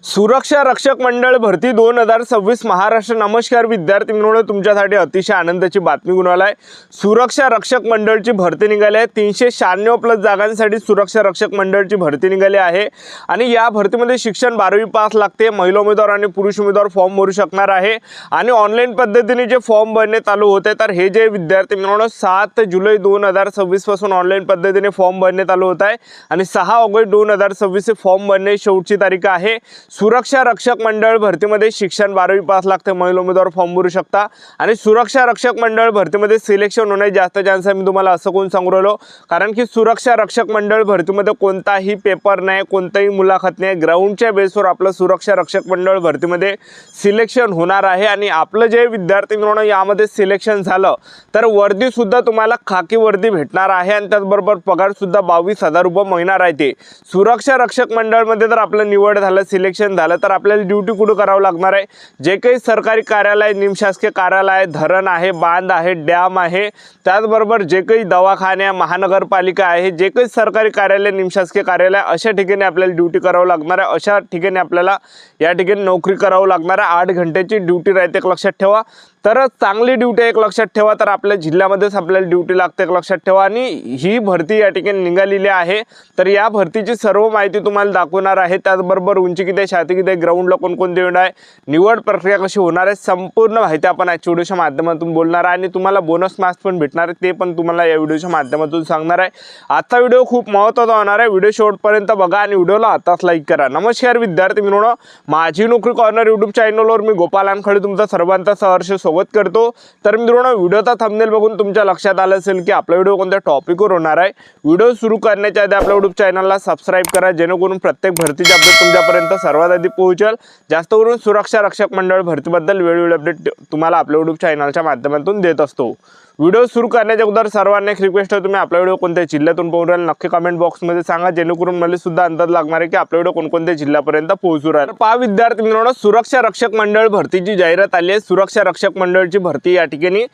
सुरक्षा रक्षक मंडळ भरती 2026 महाराष्ट्र। नमस्कार विद्यार्थी मित्रांनो, तुमच्यासाठी अतिशय आनंदाची बातमी घेऊन आलाय। सुरक्षा रक्षक मंडळची भरती निघाली आहे। 396 प्लस जागांसाठी सुरक्षा रक्षक मंडळची भरती निघाली आहे आणि या भरतीमध्ये शिक्षण 12वी पास लागते। महिला उमेदवार आणि पुरुष उमेदवार फॉर्म भरू शकणार आहे आणि ऑनलाईन पद्धतीने जे फॉर्म भरणे चालू होते, तर हे जे विद्यार्थी मित्रांनो 7 जुलै 2026 पासून ऑनलाईन पद्धतीने फॉर्म भरणे चालू होत आहे आणि 6 ऑगस्ट 2026 चे फॉर्म भरणे शेवटची तारीख आहे। सुरक्षा रक्षक मंडळ भरतीमध्ये शिक्षण 12वी पास लागते। महिला उमेदवार फॉर्म भरू शकता आणि सुरक्षा रक्षक मंडळ भरतीमध्ये सिलेक्शन होण्याचे जास्त चान्स आहे। मी तुम्हाला असं कोण सांगू राहिलो, कारण की सुरक्षा रक्षक मंडळ भरतीमध्ये कोणताही पेपर नाही, कोणताही मुलाखत नाही। ग्राउंडच्या बेसवर आपलं सुरक्षा रक्षक मंडळ भरतीमध्ये सिलेक्शन होणार आहे आणि आपलं जे विद्यार्थी मित्रांनो यामध्ये सिलेक्शन झालं तर वर्दी सुद्धा तुम्हाला खाकी वर्दी भेटणार आहे आणि त्याचबरोबर पगार सुद्धा 22,000 रुपये महिना राहते। सुरक्षा रक्षक मंडळमध्ये जर आपलं निवड झालं, सिलेक्शन झालं, तर आपल्याला ड्युटी कुठं करावं लागणार आहे। जे काही सरकारी कार्यालय, निमशासकीय कार्यालय, धरण आहे, बांध आहे, डॅम आहे, त्याचबरोबर जे काही दवाखाने, महानगरपालिका आहे, जे काही सरकारी कार्यालय, निमशासकीय कार्यालय, अशा ठिकाणी आपल्याला ड्युटी करावं लागणार आहे। अशा ठिकाणी आपल्याला या ठिकाणी नोकरी करावं लागणार आहे। 8 घंटेची ड्युटी राहते, एक लक्षात ठेवा। तर चांगली ड्युटी एक लक्षात ठेवा, तर आपल्या जिल्ह्यामध्येच आपल्याला ड्युटी लागते, एक लक्षात ठेवा। आणि ही भरती या ठिकाणी निघालेली आहे, तर या भरतीची सर्व माहिती तुम्हाला दाखवणार आहे। त्याचबरोबर उंची किती, छाती किती, ग्राउंडला कोणकोणते येणार आहे, निवड प्रक्रिया कशी होणार आहे, संपूर्ण माहिती आपण आजच्या व्हिडिओच्या माध्यमातून बोलणार आहे आणि तुम्हाला बोनस मार्क्स पण भेटणार आहे, ते पण तुम्हाला या व्हिडिओच्या माध्यमातून सांगणार आहे। आजचा व्हिडिओ खूप महत्त्वाचा होणार आहे, व्हिडिओ शेवटपर्यंत बघा आणि व्हिडिओला आताच लाईक करा। नमस्कार विद्यार्थी मित्रांनो, माझी नोकरी कॉर्नर यूट्यूब चॅनलवर मी गोपाल वानखडे तुमचा सर्वांचा सहर्ष स्वागत करतो। तर मित्रांनो, व्हिडिओचा थंबनेल बघून तुमच्या लक्षात आलं असेल की आपला व्हिडिओ कोणत्या टॉपिकवर होणार आहे। व्हिडिओ सुरू करण्याच्या आधी आपल्या यूट्यूब चॅनलला सबस्क्राइब करा, जेणेकरून प्रत्येक भरतीचे अपडेट तुमच्यापर्यंत सर्वात आधी पोहोचेल। जास्त करून सुरक्षा रक्षक मंडळ भरतीबद्दल वेळोवेळी अपडेट तुम्हाला आपल्या यूट्यूब चॅनलच्या माध्यमातून देत असतो। व्हिडिओ सुरू करण्याच्या अगोदर सर्वांना एक रिक्वेस्ट आहे, तुम्ही आपला व्हिडिओ कोणत्या जिल्ह्यातून पाहून राहिले नक्की कमेंट बॉक्समध्ये सांगा, जेणेकरून मला सुद्धा अंदाज लागणार आहे की आपला व्हिडिओ कोणकोणत्या जिल्ह्यापर्यंत पोहोचू राहिला। पहा विद्यार्थी मित्रांनो, सुरक्षा रक्षक मंडळ भरतीची जाहिरात आली आहे। सुरक्षा रक्षक मंडळची भरती या ठिकाणी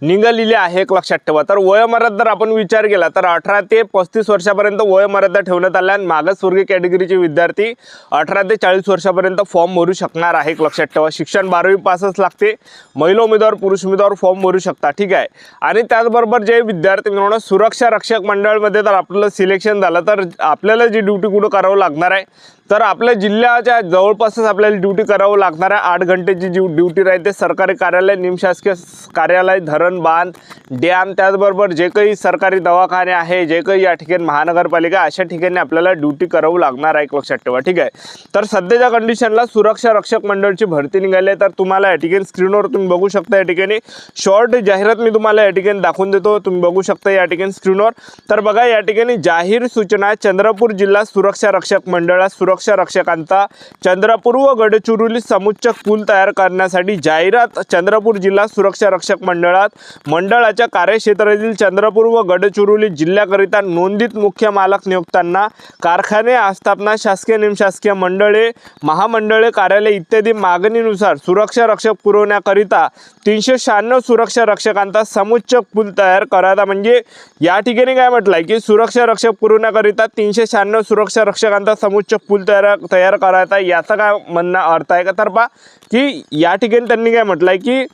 निघालेली आहे, एक लक्षात ठेवा। तर वयोमर्यादा जर आपण विचार केला तर 18 ते 35 वर्षापर्यंत वयोमर्यादा ठेवण्यात आल्या आणि मागासवर्गीय कॅटेगरीचे विद्यार्थी 18 ते 40 वर्षापर्यंत फॉर्म भरू शकणार आहे, एक लक्षात ठेवा। शिक्षण 12वी पासच लागते। महिला उमेदवार, पुरुष उमेदवार फॉर्म भरू शकता, ठीक आहे। आणि त्याचबरोबर जे विद्यार्थी मित्रांनो सुरक्षा रक्षक मंडळमध्ये जर आपलं सिलेक्शन झालं तर आपल्याला जी ड्युटी कुठं करावं लागणार आहे, तर आपल्या जिल्ह्याच्या जवळपासच आपल्याला ड्युटी करावं लागणार आहे। 8 घंटेची ड्युटी राहते। सरकारी कार्यालय, निमशासकीय कार्यालय, धरण, बांध, डॅम, त्याचबरोबर जे काही सरकारी दवाखाने आहे, जे काही या ठिकाणी महानगरपालिका, अशा ठिकाणी आपल्याला ड्युटी करावं लागणार आहे, एक लक्षात ठेवा, ठीक आहे। तर सध्याच्या कंडिशनला सुरक्षा रक्षक मंडळची भरती निघाली आहे। तर तुम्हाला या ठिकाणी स्क्रीनवर तुम्ही बघू शकता, या ठिकाणी शॉर्ट जाहिरात मी तुम्हाला या ठिकाणी दाखवून देतो, तुम्ही बघू शकता या ठिकाणी स्क्रीनवर। तर बघा या ठिकाणी जाहीर सूचना, चंद्रपूर जिल्हा सुरक्षा रक्षक मंडळात सुरक्षा रक्षकांचा चंद्रपूर व गडचिरोली समुच्चक पूल तयार करण्यासाठी जाहिरात। चंद्रपूर जिल्हा सुरक्षा रक्षक मंडळात मंडळाच्या कार्यक्षेत्रातील चंद्रपूर व गडचिरोली जिल्ह्याकरिता नोंदित मुख्य मालक नियुक्तांना कारखाने, आस्थापना, शासकीय, निमशासकीय मंडळे, महामंडळे, कार्यालय इत्यादी मागणीनुसार सुरक्षा रक्षक पुरवण्याकरिता 396 सुरक्षा रक्षकांचा समुच्चक पूल तयार करायचा। म्हणजे या ठिकाणी काय म्हटलंय की सुरक्षा रक्षक पुरवण्याकरिता 396 सुरक्षा रक्षकांचा समुच्चक पूल तयार करायचा। याचा काय म्हणणं अर्थ आहे का, तर पहा की या ठिकाणी त्यांनी काय म्हटलंय की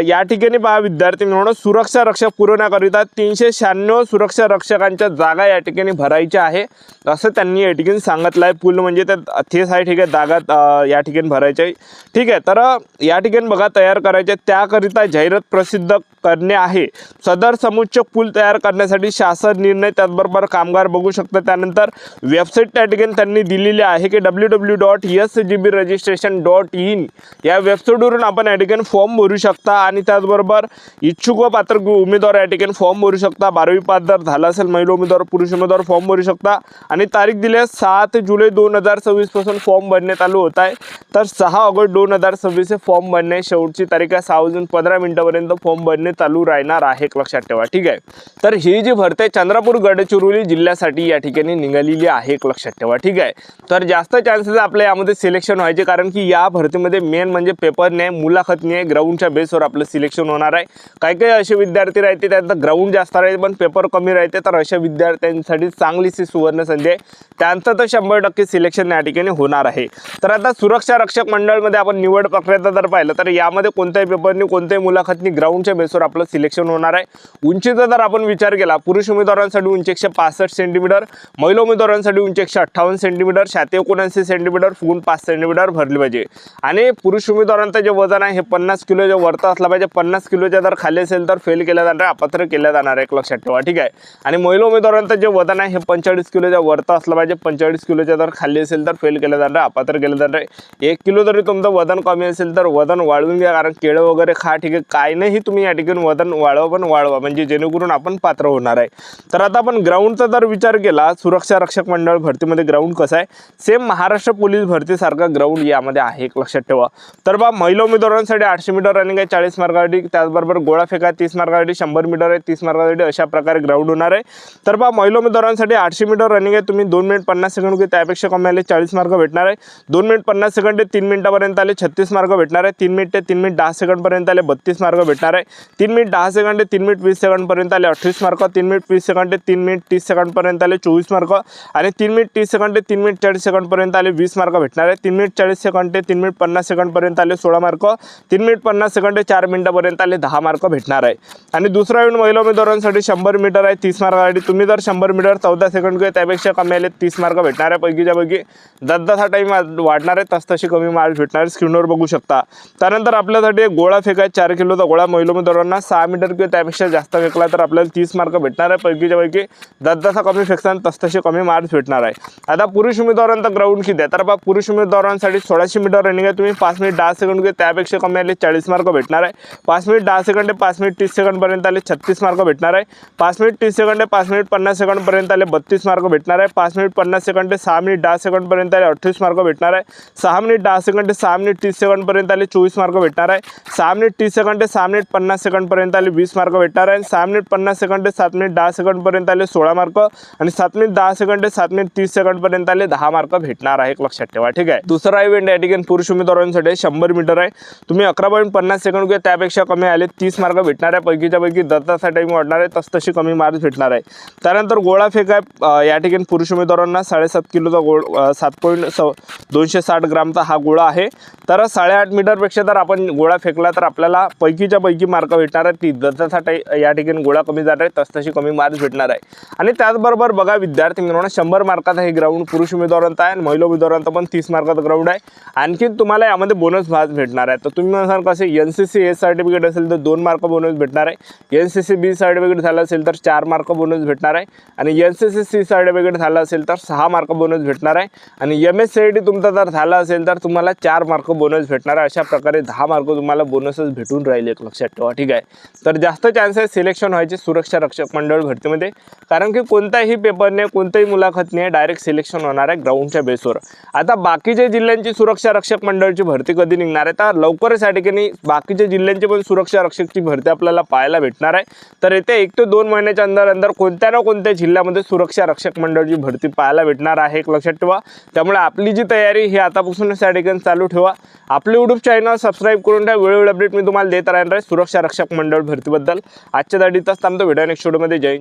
या ठिकाणी पहा विद्यार्थी मित्रांनो, सुरक्षा रक्षक पुरवण्याकरिता 396 सुरक्षा रक्षकांच्या जागा या ठिकाणी भरायच्या आहे, असं त्यांनी या ठिकाणी सांगितलं आहे। पूल म्हणजे तेच आहे, ठीक आहे, जागा या ठिकाणी भरायच्या आहे, ठीक आहे। तर या ठिकाणी बघा तयार करायचे, त्याकरिता जाहिरात प्रसिद्ध करणे आहे। सदर समुच्चक पूल तयार करण्यासाठी शासन निर्णय, त्याचबरोबर कामगार बघू शकता। त्यानंतर वेबसाईट त्या ठिकाणी त्यांनी दिलेली आहे की www.sgbregistration.in या वेबसाईटवरून आपण या ठिकाणी फॉर्म भरू शकता आणि त्याचबरोबर इच्छुक व पात्र उमेदवार या ठिकाणी फॉर्म भरू शकता। 12वी पास जर झाला असेल महिला उमेदवार, पुरुष उमेदवार फॉर्म भरू शकता आणि तारीख दिली आहे 7 जुलै 2026 पासून फॉर्म भरणे चालू होत आहे। तर 6 ऑगस्ट 2026 फॉर्म भरणे शेवटची तारीख आहे। 6 वाजून 15 मिनिटांपर्यंत फॉर्म भरणे चालू राहणार आहे, लक्षात ठेवा, ठीक आहे। तर ही जी भरती चंद्रपूर गडचिरोली जिल्ह्यासाठी या ठिकाणी निघालेली आहे, लक्षात ठेवा, ठीक आहे। तर जास्त चान्सेस आपल्या यामध्ये सिलेक्शन व्हायचे, कारण की या भरतीमध्ये मेन म्हणजे पेपर नाही, मुलाखत नाही, ग्राउंडच्या बेसवर आपलं सिलेक्शन होणार आहे. काही काही असे विद्यार्थी राहते त्यांचं ग्राउंड जास्त राहते पण पेपर कमी राहते, तर अशा विद्यार्थ्यांसाठी चांगलीशी सुवर्ण संधी आहे. त्यांचं तर 100% सिलेक्शन या ठिकाणी होणार आहे. तर आता सुरक्षा रक्षक मंडळमध्ये आपण निवड प्रक्रिया जर पाहिलं तर यामध्ये कोणत्याही पेपरनी कोणत्याही मुलाखतनी ग्राउंडच्या बेसवर आपलं सिलेक्शन होणार आहे. उंचीचा जर आपण विचार केला, पुरुष उमेदवारांसाठी उंची 165 सेंटीमीटर, महिला उमेदवारांसाठी उंची 158 सेंटीमीटर, छाती 79 सेंटीमीटर, फुगून 5 सेंटीमीटर भरली पाहिजे. आणि पुरुष उमेदवारांचं जे वजन आहे हे 50 किलोच्या वरतं असलं पाहिजे. 50 किलोच्या जर खाली असेल तर फेल केलं जाणार आहे, अपात्र केलं जाणार आहे, एक लक्षात ठेवा. ठीक आहे. आणि महिला उमेदवारांचं जे वजन आहे हे 45 किलोच्या वरतं असलं पाहिजे. 45 किलोच्या जर खाली असेल तर फेल केलं जाणार आहे, अपात्र केलं जाणार आहे. 1 किलो जरी तुमचं वजन कमी असेल तर वजन वाढवून घ्या, कारण केळं वगैरे खा. ठीक आहे. काय नाही तुम्ही या ठिकाणी वजन वाढवा म्हणजे जेणेकरून आपण पात्र होणार आहे. तर आता आपण ग्राउंडचा जर विचार केला, सुरक्षा रक्षक मंडळ भरतीमध्ये ग्राउंड कसं आहे, सेम महाराष्ट्र पोलीस भरतीसारखा ग्राउंड यामध्ये आहे, एक लक्षात ठेवा. तर बा महिला उमेदवारांसाठी 800 मीटर रनिंग आहे 40 मार्कासाठी, त्याचबरोबर गोळा फेक आहे 30 मार्कासाठी, 100 मीटर आहे 30 मार्कासाठी, अशा प्रकारे ग्राउंड होणार आहे. तर बा महिला उमेदवारांसाठी 800 मीटर रनिंग आहे, तुम्ही 2 मिनिट 50 सेकंड त्यापेक्षा कमी आले 40 मार्क भेटणार आहे. 2 मिनिट 50 सेकंड ते 3 मिनिटापर्यंत आले 36 मार्क भेटणार आहे. 3 मिनिट ते 3 मिनिट 10 सेकंडपर्यंत आले 32 मार्क भेटणार आहे. 3 मिनिट 10 सेकंड ते 3 मिनिट 20 सेकंडपर्यंत आले 28 मार्क. 3 मिनिट 20 सेकंड ते 3 मिनिट 30 सेकंडपर्यंत आले 24 मार्क. आणि 3 मिनिट 30 सेकंड ते 3 मिनिट 40 सेकंडपर्यंत आले 20 मार्क भेटणार आहे. 3 मिनिट 40 सेकंड ते 3 मिनिट 50 सेकंडपर्यंत आले 16 मार्क. 3 मिनिट 50 सेकंड ते 4 मिनिटापर्यंत आले 10 मार्क भेटणार आहे. आणि दुसरा इव्हेंट महिला उमेदवारांसाठी 100 मीटर आहे 30 मार्कासाठी, तुम्ही जर 100 मीटर 14 सेकंड किंवा त्यापेक्षा कमी आले 30 मार्क भेटणार आहे. पैकीच्या पैकी जसा टाईम वाढणार आहे तशी कमी मार्क भेटणार आहे, स्क्रीनवर बघू शकता. त्यानंतर आपल्यासाठी गोळा फेक आहे 4 किलोचा गोळा, महिला उमेदवारांना 6 मीटर किंवा त्यापेक्षा जास्त फेकला तर आपल्याला 30 मार्क भेटणार आहे. पैकीच्या पैकी जसा कमी फेकसान तसे कमी मार्क्स भेटणार आहे. आता पुरुष उमेदवारांचा ग्राउंड किती आहे, तर बा पुरुष उमेदवारांसाठी 1600 मीटर रनिंग आहे, तुम्ही 5 मिनिट 10 सेकंड किंवा त्यापेक्षा कमी आले 40 मार्क भेटणार आहे. 5 मिनिट 10 सेकंड ते 5 मिनिट 30 सेकंडपर्यंत आले 36 मार्क भेटणार आहे. 5 मिनिट 30 सेकंड ते 5 मिनिट 50 सेकंडपर्यंत आले 32 मार्क भेटणार आहे. 5 मिनिट 50 सेकंड ते 6 मिनिट 10 सेकंडपर्यंत आले 28 मार्क भेटणार आहे. 6 मिनिट 10 सेकंड ते 6 मिनिट 30 सेकंडपर्यंत आले 24 मार्क भेटणार आहे. 6 मिनिट 30 सेकंड ते 6 मिनिट 50 सेकंडपर्यंत आले 20 मार्क भेटणार आहे. 6 मिनिट 50 सेकंड ते 7 मिनिट 10 सेकंडपर्यंत आले 16 मार्क. आणि 7 मिनिट 10 सेकंड ते 7 मिनिट 30 सेकंडपर्यंत आले 10 मार्क भेटणार आहे, एक लक्षात ठेवा. ठीक आहे. दुसरा इव्हेंट या ठिकाणी पुरुष उमेदवारांसाठी 100 मीटर आहे, तुम्ही 11.50 सेकंड किंवा त्यापेक्षा कमी आले 30 मार्क भेटणार आहे. पैकीच्या पैकी जसा टाईम वाढणार आहे तशी कमी मार्क्स भेटणार आहे. त्यानंतर गोळा फेक आहे या ठिकाणी पुरुष उमेदवारांना 7.5 किलोचा 7.260 ग्रामचा हा गोळा आहे. तर 8.5 मीटरपेक्षा जर आपण गोळा फेकला तर आपल्याला पैकीच्या पैकी मार्क भेटणार आहे. ती जसा या ठिकाणी गोळा कमी जाणार आहे तशी कमी मार्क्स भेटणार आहे. आणि त्याचबरोबर बघा विद्यार्थी मित्रांनो, 100 मार्काचा हे ग्राउंड पुरुष उमेदवारांचा आहे आणि महिला उमेदवारांचा पण 30 मार्काचा ग्राउंड आहे. आणखी तुम्हाला यामध्ये बोनस भाग भेटणार आहे. तर तुम्ही म्हणाल कसे, NCC ए सर्टिफिकेट असेल तर 2 मार्क बोनस भेटणार आहे. NCC बी सर्टिफिकेट झालं असेल तर 4 मार्क बोनस भेटणार आहे. आणि NCC सी सर्टिफिकेट झालं असेल तर 6 मार्क बोनस भेटणार आहे. आणि MSCIT तुमचा जर झाला असेल तर तुम्हाला 4 मार्क बोनस भेटणार आहे. अशा प्रकारे 10 मार्क तुम्हाला बोनसच भेटून राहिले, एक लक्षात ठेवा. ठीक आहे. तर जास्त चान्सेस सिलेक्शन व्हायचे सुरक्षा रक्षक मंडळ भरतीमध्ये, कारण की कोणताही पेपरने कोणत्याही मुलाखतने डायरेक्ट सिलेक्शन होणार आहे ग्राउंडच्या बेसवर. आता बाकीच्या जिल्ह्यांची सुरक्षा रक्षक मंडळची भरती कधी निघणार आहे, तर लवकरच या ठिकाणी बाकीच्या जिल्ह्यांची पण सुरक्षा रक्षकची भरती आपल्याला पाहायला भेटणार आहे. तर येत्या 1 ते 2 महिन्याच्या अंदर कोणत्या ना कोणत्या जिल्ह्यामध्ये सुरक्षा रक्षक मंडळची भरती पाहायला भेटणार आहे, एक लक्षात ठेवा. त्यामुळे आपली जी तयारी ही आतापासूनच या ठिकाणी चालू ठेवा. आपले YouTube चॅनल सबस्क्राईब करून ठेवा, वेळोवेळी अपडेट मी तुम्हाला देत राहणार आहे सुरक्षा रक्षक मंडळ भरतीबद्दल. आजच्या दाडीतच थांबतो, भेटूया नेक्स्ट व्हिडिओमध्ये. जय